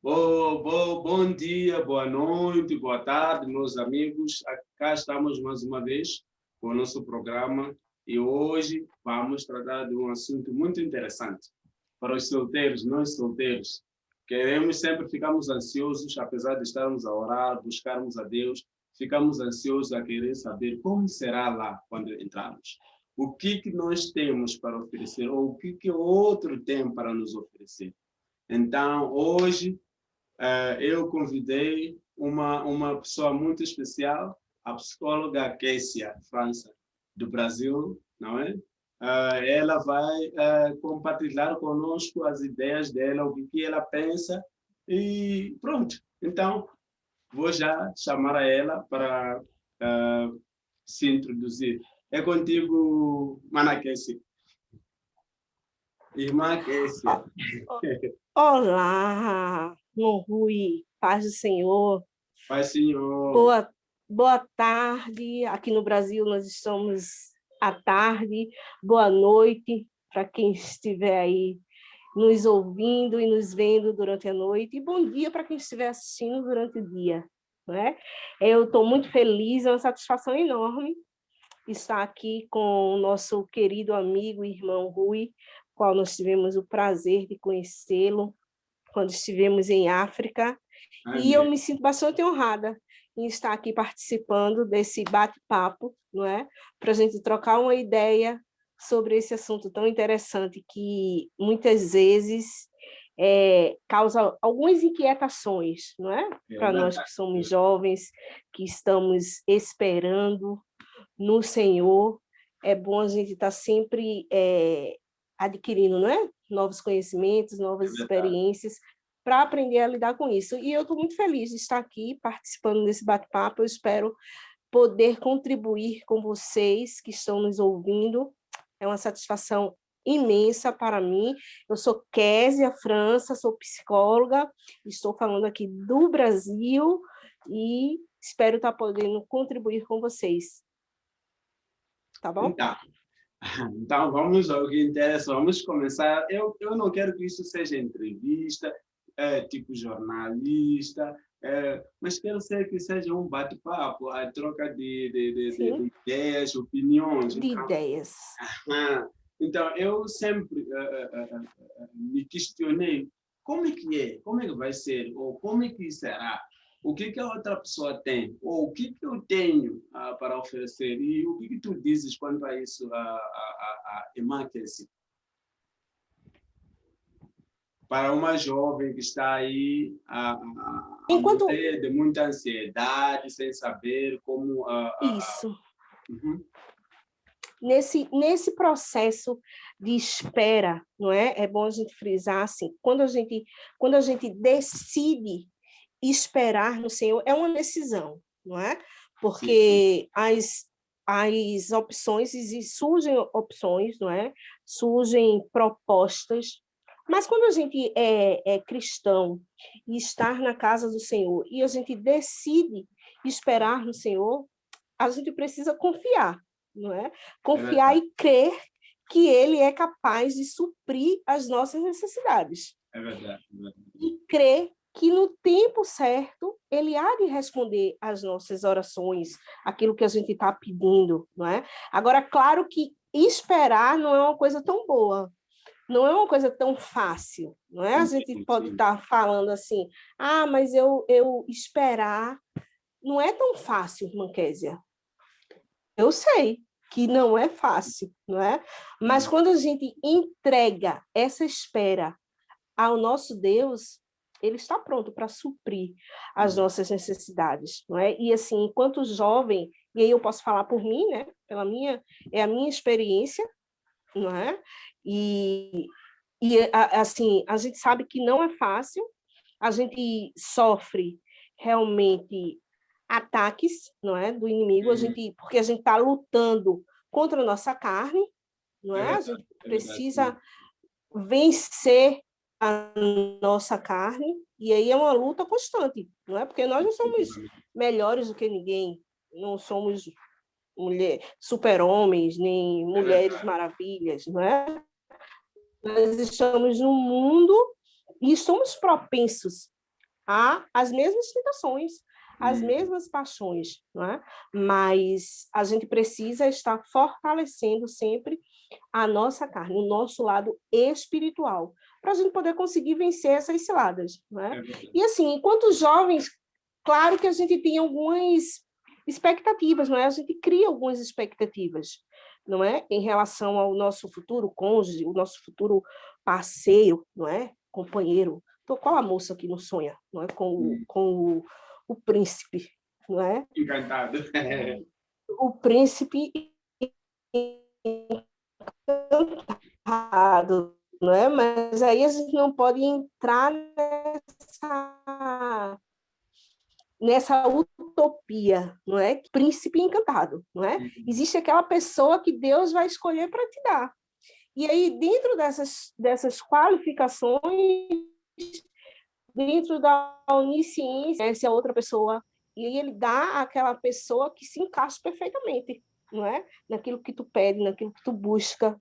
Bom dia, boa noite, boa tarde, meus amigos. Cá estamos mais uma vez com o nosso programa e hoje vamos tratar de um assunto muito interessante para os solteiros, nós solteiros. Ficamos ansiosos, apesar de estarmos a orar, buscarmos a Deus, ficamos ansiosos a querer saber como será lá quando entrarmos. O que nós temos para oferecer ou o que o outro tem para nos oferecer. Então, hoje, eu convidei uma pessoa muito especial, a psicóloga Kessia França, do Brasil, não é? Ela vai compartilhar conosco as ideias dela, o que ela pensa, e pronto. Então, vou já chamar a ela para se introduzir. É contigo, Mana Kessia. Irmã Kessia. Olá, Rui, paz do Senhor. Paz, Senhor. Boa tarde. Aqui no Brasil nós estamos à tarde. Boa noite para quem estiver aí nos ouvindo e nos vendo durante a noite. E bom dia para quem estiver assistindo durante o dia. Não é? Eu estou muito feliz, é uma satisfação enorme estar aqui com o nosso querido amigo e irmão Rui, qual nós tivemos o prazer de conhecê-lo quando estivemos em África. Amém. E eu me sinto bastante honrada em estar aqui participando desse bate-papo, não é? Para a gente trocar uma ideia sobre esse assunto tão interessante que muitas vezes causa algumas inquietações, não é? Para nós que somos jovens, que estamos esperando no Senhor, é bom a gente estar sempre adquirindo, não é? Novos conhecimentos, novas experiências, para aprender a lidar com isso. E eu estou muito feliz de estar aqui participando desse bate-papo. Eu espero poder contribuir com vocês que estão nos ouvindo. É uma satisfação imensa para mim. Eu sou Kessia França, sou psicóloga, estou falando aqui do Brasil e espero estar podendo contribuir com vocês. Tá bom? Então vamos ao que interessa, vamos começar. Eu não quero que isso seja entrevista, tipo jornalista, mas quero ser que seja um bate-papo, a troca de ideias, opiniões. De ideias. Então, eu sempre me questionei como é que vai ser, ou como é que será. O que a outra pessoa tem, ou o que eu tenho para oferecer, e o que tu dizes quanto a isso, a irmã Kessia? Para uma jovem que está aí de muita ansiedade, sem saber como... Isso. Uhum. Nesse processo de espera, não é? É bom a gente frisar assim, quando a gente decide esperar no Senhor, é uma decisão, não é? Porque as opções, surgem opções, não é? Surgem propostas, mas quando a gente é cristão e está na casa do Senhor e a gente decide esperar no Senhor, a gente precisa confiar, não é? Confiar e crer que Ele é capaz de suprir as nossas necessidades. É verdade. E crer que no tempo certo Ele há de responder às nossas orações, aquilo que a gente está pedindo, não é? Agora, claro que esperar não é uma coisa tão boa, não é uma coisa tão fácil, não é? A gente pode estar falando assim, mas eu esperar não é tão fácil, irmã Kessia. Eu sei que não é fácil, não é? Mas quando a gente entrega essa espera ao nosso Deus, Ele está pronto para suprir as nossas necessidades, não é? E assim, enquanto jovem, e aí eu posso falar por mim, né? É a minha experiência, não é? E assim, a gente sabe que não é fácil, a gente sofre realmente ataques, não é, do inimigo, porque a gente está lutando contra a nossa carne, não é? A gente precisa vencer a nossa carne, e aí é uma luta constante, não é? Porque nós não somos melhores do que ninguém, não somos super-homens, nem mulheres maravilhas, não é? Nós estamos num mundo e estamos propensos às mesmas tentações, às mesmas paixões, não é? Mas a gente precisa estar fortalecendo sempre a nossa carne, o nosso lado espiritual, para a gente poder conseguir vencer essas ciladas, não é? E assim, enquanto jovens, claro que a gente tem algumas expectativas, não é? A gente cria algumas expectativas, não é? Em relação ao nosso futuro cônjuge, o nosso futuro parceiro, não é? Companheiro. Então, qual a moça que não sonha, não é? Com o príncipe, não é? Encantado. O príncipe encantado, não é? Mas aí a gente não pode entrar nessa utopia, não é? Príncipe encantado, não é? Existe aquela pessoa que Deus vai escolher para te dar. E aí, dentro dessas qualificações, dentro da onisciência, essa é outra pessoa, e aí ele dá àquela pessoa que se encaixa perfeitamente, não é? Naquilo que tu pede, naquilo que tu busca.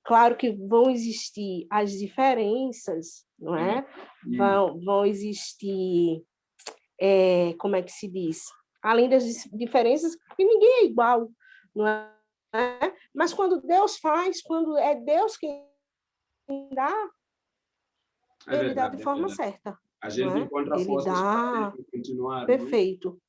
Claro que vão existir as diferenças, não é? Vão existir, como é que se diz? Além das diferenças, porque ninguém é igual, não é? Mas quando Deus faz, quando é Deus quem dá, ele dá de forma certa. A gente Não é? encontra Ele forças para dá continuar, perfeito.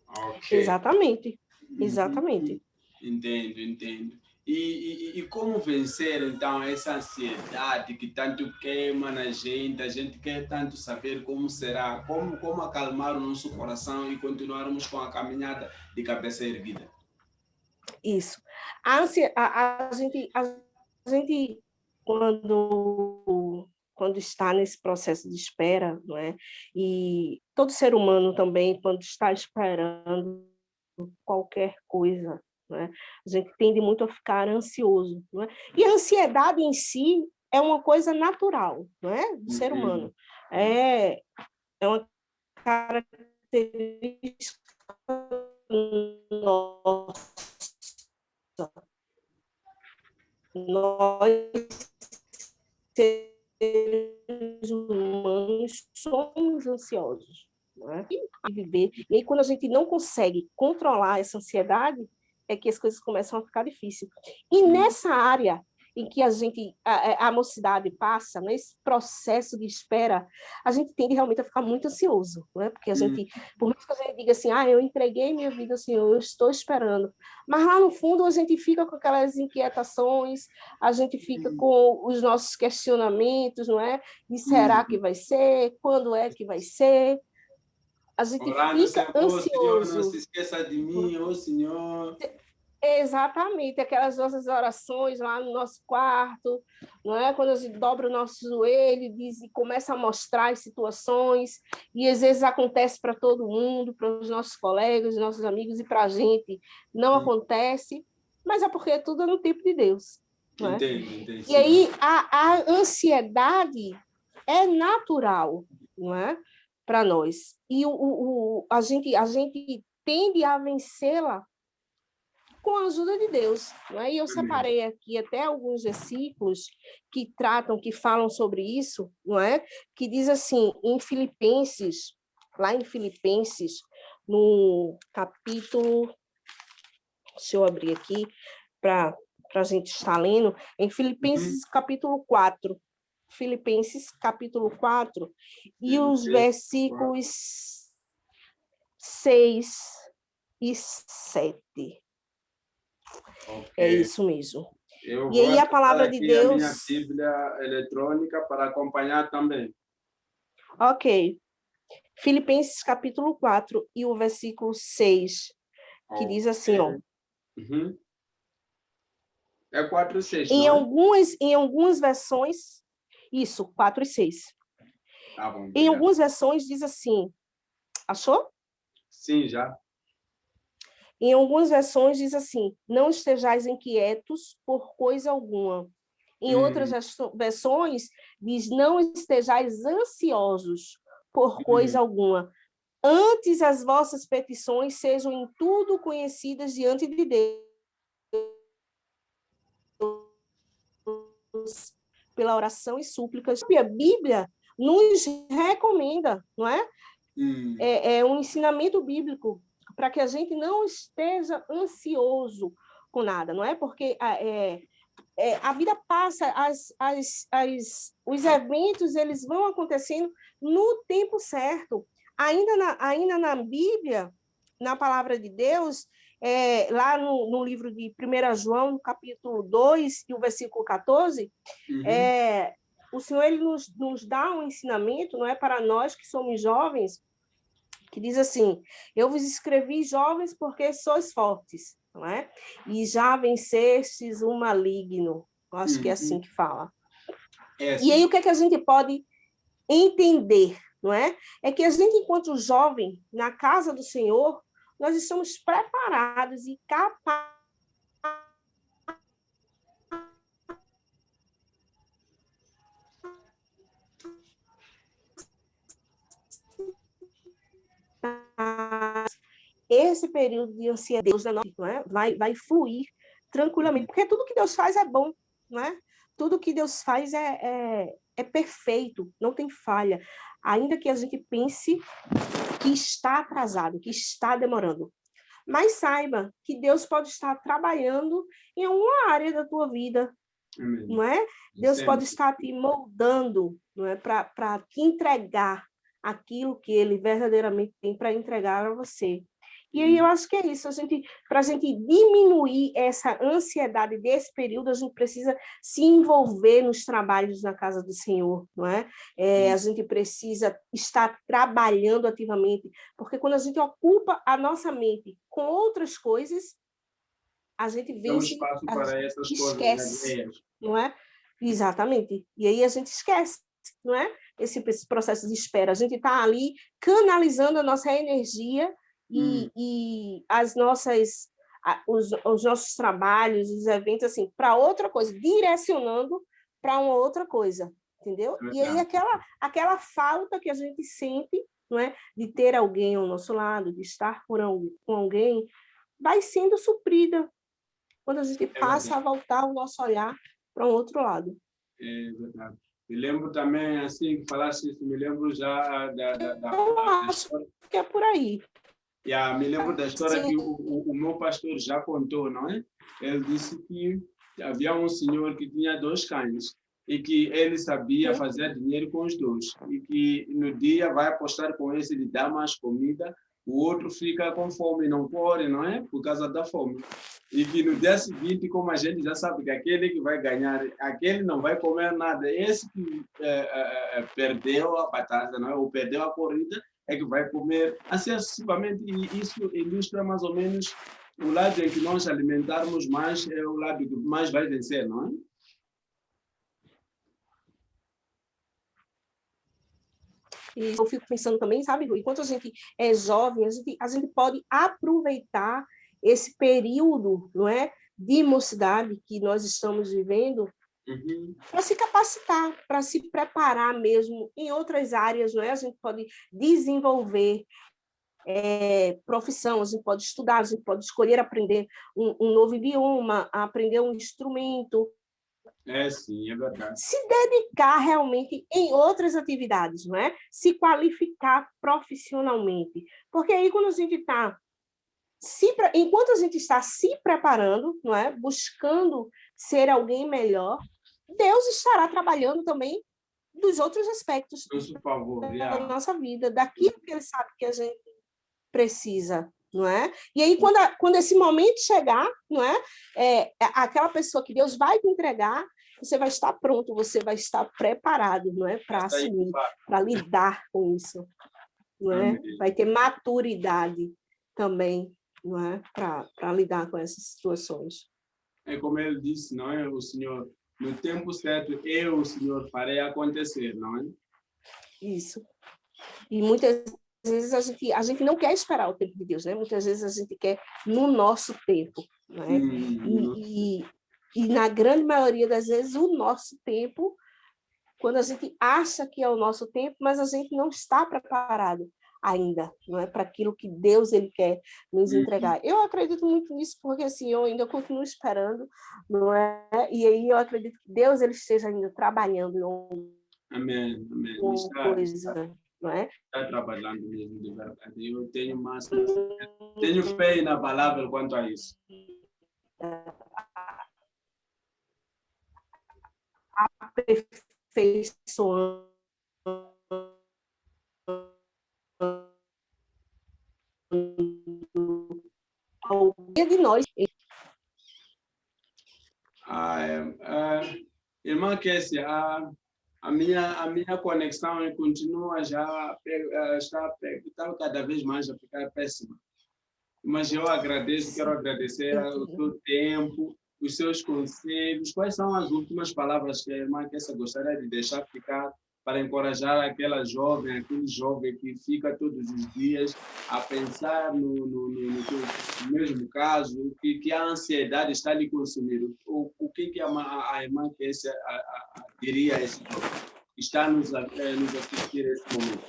não? Ok. Exatamente. Exatamente. Entendo. E como vencer, então, essa ansiedade que tanto queima na gente? A gente quer tanto saber como será, como acalmar o nosso coração e continuarmos com a caminhada de cabeça erguida. Isso. A gente quando está nesse processo de espera, não é? E todo ser humano também, quando está esperando qualquer coisa, não é? A gente tende muito a ficar ansioso, não é? E a ansiedade em si é uma coisa natural, não é? Do ser humano. É uma característica nossa. Nós, seres humanos, somos ansiosos, não é? E viver. E aí, quando a gente não consegue controlar essa ansiedade, é que as coisas começam a ficar difíceis. E nessa área em que a mocidade passa, nesse processo de espera, a gente tende realmente a ficar muito ansioso, não é? Porque a gente, por mais que a gente diga assim, eu entreguei minha vida ao Senhor, eu estou esperando, mas lá no fundo a gente fica com aquelas inquietações, a gente fica com os nossos questionamentos, não é? E será que vai ser? Quando é que vai ser? A gente Orando fica sempre, Senhor, não se ansioso. esqueça de mim, Senhor. Exatamente, aquelas nossas orações lá no nosso quarto, não é? Quando a gente dobra o nosso joelho e começa a mostrar as situações, e às vezes acontece para todo mundo, para os nossos colegas, nossos amigos, e para a gente não acontece, mas é porque tudo é no tempo de Deus. Não é? Entendo. E aí a ansiedade é natural, não é? Para nós. E a gente tende a vencê-la com a ajuda de Deus. Não é? E eu separei aqui até alguns versículos que falam sobre isso, não é? Que diz assim, em Filipenses, lá em Filipenses, no capítulo, deixa eu abrir aqui para a gente estar lendo, em Filipenses capítulo 4. Filipenses capítulo 4, e os versículos 6 e 7. Okay. É isso mesmo. Eu e aí a palavra de Deus... a minha Bíblia eletrônica para acompanhar também. Ok. Filipenses capítulo 4 e o versículo 6, que diz assim, ó. É 4 e 6, em não em algumas versões, isso, 4 e 6. Tá bom, em algumas versões diz assim, achou? Sim, já. Em algumas versões diz assim, não estejais inquietos por coisa alguma. Em outras versões diz, não estejais ansiosos por coisa alguma. Antes as vossas petições sejam em tudo conhecidas diante de Deus pela oração e súplicas. A Bíblia nos recomenda, não é? É um ensinamento bíblico para que a gente não esteja ansioso com nada, não é? Porque a vida passa, os eventos eles vão acontecendo no tempo certo. Ainda na Bíblia, na palavra de Deus, lá no livro de 1 João, no capítulo 2, e o versículo 14, o Senhor ele nos dá um ensinamento, não é, para nós que somos jovens, que diz assim: eu vos escrevi, jovens, porque sois fortes, não é? E já vencestes o maligno. Eu acho que é assim que fala. E aí, o que é que a gente pode entender, não é? É que a gente, enquanto jovem, na casa do Senhor, nós estamos preparados e capazes esse período de ansiedade da nossa vida, não é? vai fluir tranquilamente, porque tudo que Deus faz é bom, não é? Tudo que Deus faz é perfeito, não tem falha, ainda que a gente pense que está atrasado, que está demorando. Mas saiba que Deus pode estar trabalhando em alguma área da tua vida, não é? Deus pode estar te moldando, não é? Para te entregar aquilo que Ele verdadeiramente tem para entregar a você. E aí eu acho que é isso, para a gente diminuir essa ansiedade desse período, a gente precisa se envolver nos trabalhos na casa do Senhor, não é? A gente precisa estar trabalhando ativamente, porque quando a gente ocupa a nossa mente com outras coisas, a gente vence, espaço para essas esquece, não é? Exatamente. E aí a gente esquece, não é? Esse processo de espera. A gente está ali canalizando a nossa energia e os nossos trabalhos, os eventos, assim, para outra coisa, direcionando para uma outra coisa, entendeu? E aí aquela falta que a gente sente, não é? De ter alguém ao nosso lado, de estar com alguém, vai sendo suprida quando a gente passa a voltar o nosso olhar para um outro lado. É verdade. Me lembro também, assim, que falaste isso, me lembro já Eu acho que é por aí. Me lembro da história que o meu pastor já contou, não é? Ele disse que havia um senhor que tinha 2 cães e que ele sabia fazer dinheiro com os 2 e que no dia vai apostar com esse, ele dá mais comida, o outro fica com fome, não pode, não é? Por causa da fome. E que no dia seguinte, como a gente já sabe que aquele que vai ganhar, aquele não vai comer nada. Esse que perdeu a batata, não é? Ou perdeu a corrida, é que vai comer. Assim, sucessivamente, e isso ilustra mais ou menos o lado em que nós alimentarmos mais, é o lado que mais vai vencer, não é? E eu fico pensando também, sabe, Rui, enquanto a gente é jovem, a gente pode aproveitar esse período, não é, de mocidade que nós estamos vivendo, para se capacitar, para se preparar mesmo em outras áreas, não é? A gente pode desenvolver profissão, a gente pode estudar, a gente pode escolher aprender um novo idioma, aprender um instrumento. Sim, é verdade. Se dedicar realmente em outras atividades, não é? Se qualificar profissionalmente. Porque aí, quando a gente está enquanto a gente está se preparando, não é? Buscando ser alguém melhor, Deus estará trabalhando também dos outros aspectos da nossa vida, daquilo que Ele sabe que a gente precisa, não é? E aí, quando esse momento chegar, não é? Aquela pessoa que Deus vai te entregar, você vai estar pronto, você vai estar preparado, não é? Para assumir, para lidar com isso, não é? Vai ter maturidade também, não é? Para lidar com essas situações. É como ele disse, não é? O Senhor, no tempo certo, o Senhor, farei acontecer, não é? Isso. E muitas vezes a gente não quer esperar o tempo de Deus, né? Muitas vezes a gente quer no nosso tempo, não é? E na grande maioria das vezes o nosso tempo, quando a gente acha que é o nosso tempo, mas a gente não está preparado. ainda, não é? Para aquilo que Deus ele quer nos entregar. Eu acredito muito nisso, porque assim, eu ainda continuo esperando, não é? E aí eu acredito que Deus ele esteja ainda trabalhando em Amém, amém. alguma coisa, não é? Está trabalhando mesmo de verdade. Eu tenho fé na palavra quanto a isso. Aperfeiçoando ao dia de nós. Irmã Kessia, a minha conexão continua já está cada vez mais a ficar péssima. Mas eu quero agradecer o seu tempo, os seus conselhos. Quais são as últimas palavras que a irmã Kessia gostaria de deixar ficar para encorajar aquele jovem que fica todos os dias a pensar no mesmo caso, que a ansiedade está lhe consumindo? O que a irmã Kessia diria a esse jovem que está nos assistir nesse momento?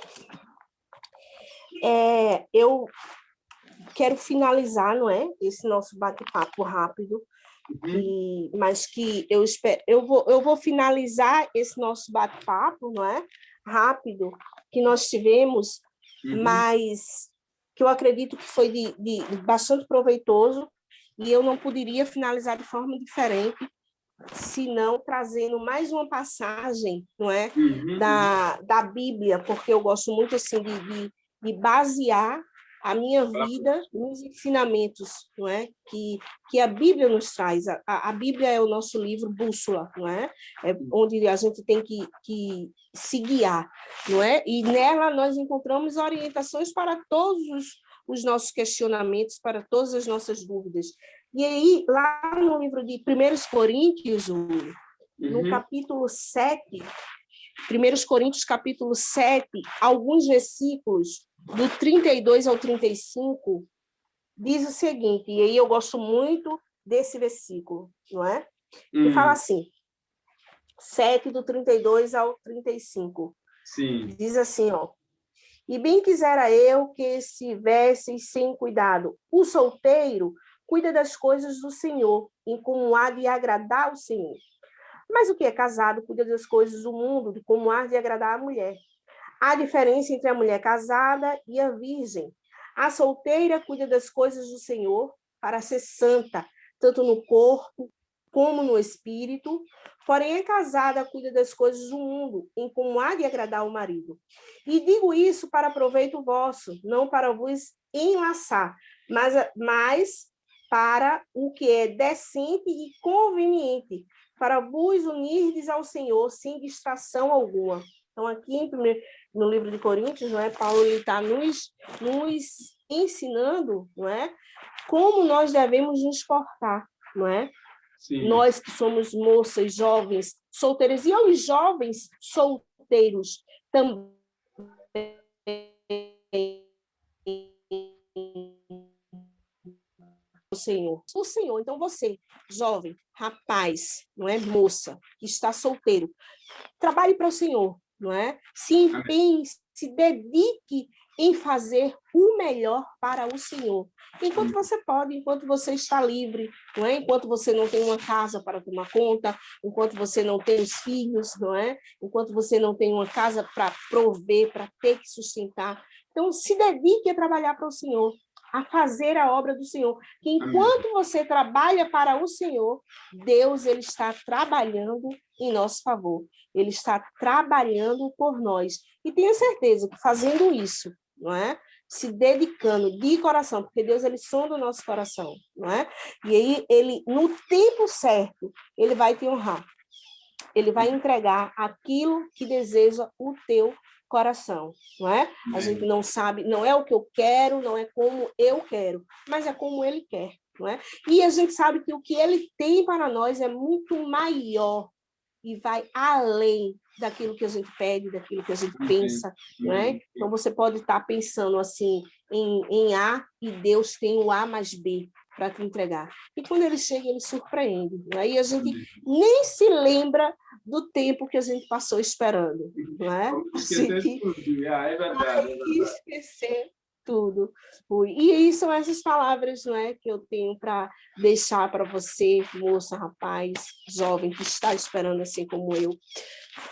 Eu quero finalizar, não é, esse nosso bate-papo rápido, mas que eu espero, eu vou finalizar esse nosso bate-papo, não é, rápido, que nós tivemos, mas que eu acredito que foi de bastante proveitoso, e eu não poderia finalizar de forma diferente, senão trazendo mais uma passagem, não é, da Bíblia, porque eu gosto muito assim de basear a minha vida nos ensinamentos, não é? Que a Bíblia nos traz. A Bíblia é o nosso livro bússola, não é? É onde a gente tem que se guiar, não é? E nela nós encontramos orientações para todos os nossos questionamentos, para todas as nossas dúvidas. E aí, lá no livro de 1 Coríntios, no capítulo 7, 1 Coríntios, capítulo 7, alguns versículos, do 32 ao 35, diz o seguinte, e aí eu gosto muito desse versículo, não é? Que fala assim, 7, do 32 ao 35. Sim. Diz assim, ó, e bem quisera eu que estivesseis sem cuidado. O solteiro cuida das coisas do Senhor, em como há de agradar o Senhor. Mas o que é casado cuida das coisas do mundo, de como há de agradar a mulher. Há diferença entre a mulher casada e a virgem. A solteira cuida das coisas do Senhor para ser santa, tanto no corpo como no espírito. Porém, a casada cuida das coisas do mundo, em como há de agradar o marido. E digo isso para proveito vosso, não para vos enlaçar, mas para o que é decente e conveniente, para vos unirdes ao Senhor sem distração alguma. Então, aqui no livro de Coríntios, não é? Paulo está nos ensinando, não é? Como nós devemos nos portar, não é? Sim. Nós que somos moças, jovens, solteiras, e aos jovens solteiros também. O Senhor, então você, jovem, rapaz, não é, moça, que está solteiro, trabalhe para o Senhor, não é? Se empenhe, se dedique em fazer o melhor para o Senhor. Enquanto você pode, enquanto você está livre, não é? Enquanto você não tem uma casa para tomar conta, enquanto você não tem os filhos, não é? Enquanto você não tem uma casa para prover, para ter que sustentar. Então, se dedique a trabalhar para o Senhor, a fazer a obra do Senhor. Que enquanto você trabalha para o Senhor, Deus ele está trabalhando em nosso favor. Ele está trabalhando por nós. E tenha certeza que fazendo isso, não é? Se dedicando de coração, porque Deus ele sonda o nosso coração, não é? E aí ele no tempo certo, ele vai te honrar. Ele vai entregar aquilo que deseja o teu coração, não é? A gente não sabe, não é o que eu quero, não é como eu quero, mas é como ele quer, não é? E a gente sabe que o que ele tem para nós é muito maior e vai além daquilo que a gente pede, daquilo que a gente pensa, não é? Então você pode estar pensando assim em A e Deus tem o A mais B, para te entregar. E quando ele chega, ele surpreende. Aí a gente nem se lembra do tempo que a gente passou esperando. Não é? Vamos esquecer tudo. É verdade, é verdade. Esquecer tudo. E aí são essas palavras, não é, que eu tenho para deixar para você, moça, rapaz, jovem, que está esperando assim como eu.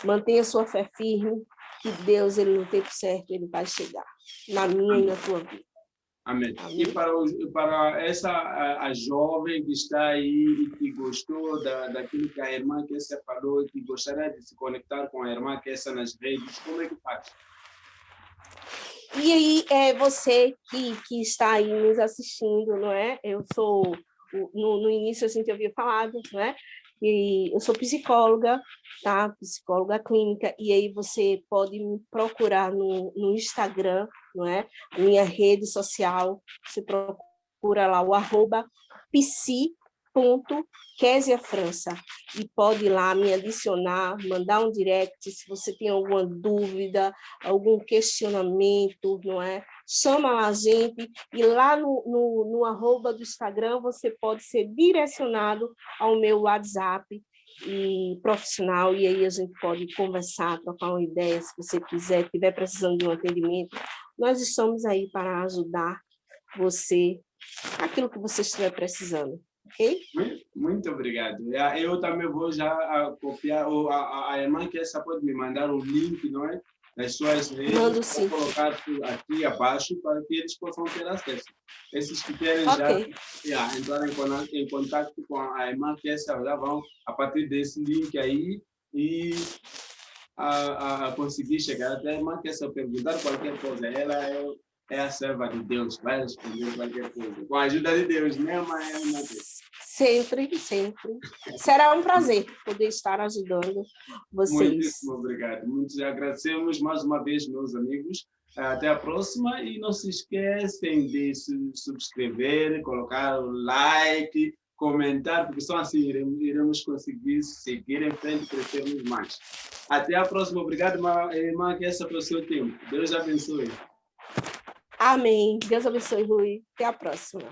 Mantenha sua fé firme, que Deus, ele no tempo certo, ele vai chegar na minha e na tua vida. Amém. E para a jovem que está aí e que gostou daquilo que a irmã Kessia falou, que gostaria de se conectar com a irmã Kessia nas redes, como é que faz? E aí, você que está aí nos assistindo, não é? Eu sou, no início, assim, que eu havia falado, não é? E eu sou psicóloga, tá? Psicóloga clínica, e aí você pode me procurar no Instagram, não é? Minha rede social, você procura lá o @psi.KesiaFrança e pode ir lá me adicionar, mandar um direct se você tem alguma dúvida, algum questionamento, não é? Chama lá a gente e lá no arroba do Instagram você pode ser direcionado ao meu WhatsApp e profissional, e aí a gente pode conversar, trocar uma ideia, se você quiser, estiver precisando de um atendimento. Nós estamos aí para ajudar você, aquilo que você estiver precisando. Okay? Muito obrigado. Eu também vou já copiar, a irmã que essa pode me mandar o link, não é? Das suas redes, mando sim. vou colocar aqui abaixo para que eles possam ter acesso. Esses que querem já entrar em contato com a irmã que essa já vão, a partir desse link aí, e a conseguir chegar até a irmã que essa perguntar qualquer coisa. Ela é a serva de Deus, vai responder qualquer coisa. Com a ajuda de Deus, né, mãe? Sempre, sempre. Será um prazer poder estar ajudando vocês. Muitíssimo obrigado. Muitos agradecemos mais uma vez, meus amigos. Até a próxima e não se esquecem de se subscrever, colocar o like, comentar, porque só assim iremos conseguir seguir em frente e crescermos mais. Até a próxima. Obrigado, irmã, que essa foi o seu tempo. Deus abençoe. Amém. Deus abençoe, Rui. Até a próxima.